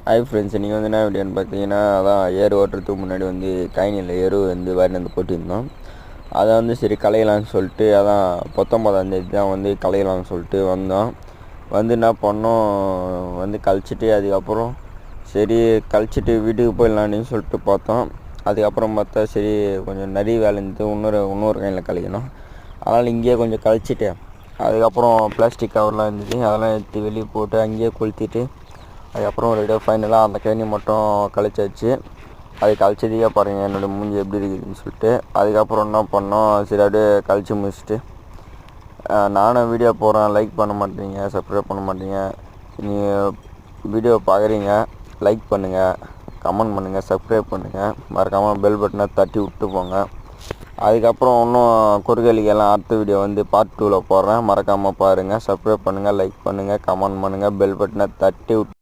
Hi friends, இன்றைக்கி வந்து என்ன வீடியோன்னு பார்த்தீங்கன்னா, அதான் ஏர் ஓட்டுறதுக்கு முன்னாடி வந்து கழனியில் எரு வந்து வாரின்னு வந்து கொட்டியிருந்தோம். அதை வந்து சரி களையலான்னு சொல்லிட்டு, அதான் 19ஆந்தேதி தான் வந்து களையலான்னு சொல்லிட்டு வந்தோம். வந்து என்ன பண்ணோம், வந்து கழிச்சிட்டு அதுக்கப்புறம் சரி கழிச்சிட்டு வீட்டுக்கு போயிடலான்னு சொல்லிட்டு பார்த்தோம். அதுக்கப்புறம் பார்த்தா சரி கொஞ்சம் நிறைய வேலை இருந்தது, இன்னொரு கழனியில் கழிக்கணும். அதனால் இங்கேயே கொஞ்சம் கழிச்சிட்டு அதுக்கப்புறம் பிளாஸ்டிக் கவர்லாம் இருந்தது, அதெல்லாம் எடுத்து வெளியே போட்டு அங்கேயே கொளுத்திட்டு அதுக்கப்புறம் ரெடியாக ஃபைனலாக அந்த கழனி மட்டும் கழிச்சாச்சு. அது கழிச்சதுக்கே பாருங்கள் என்னோடய மூஞ்சி எப்படி இருக்குதுன்னு சொல்லிட்டு. அதுக்கப்புறம் என்ன பண்ணோம், சரி அப்படியே கழிச்சு முடிச்சுட்டு நானும் வீடியோ போடுறேன், லைக் பண்ண மாட்டேங்க, சப்ஸ்கிரைப் பண்ண மாட்டேங்க. நீங்கள் வீடியோ பார்க்குறீங்க, லைக் பண்ணுங்கள், கமெண்ட் பண்ணுங்கள், சப்ஸ்கிரைப் பண்ணுங்கள், மறக்காமல் பெல் பட்டனை தட்டி விட்டு போங்க. அதுக்கப்புறம் இன்னும் குறுகலிக்கெல்லாம் அடுத்த வீடியோ வந்து பார்ட் 2ல் போடுறேன், மறக்காமல் பாருங்கள், சப்ஸ்கிரைப் பண்ணுங்கள், லைக் பண்ணுங்கள், கமெண்ட் பண்ணுங்கள், பெல் பட்டனை தட்டி விட்டு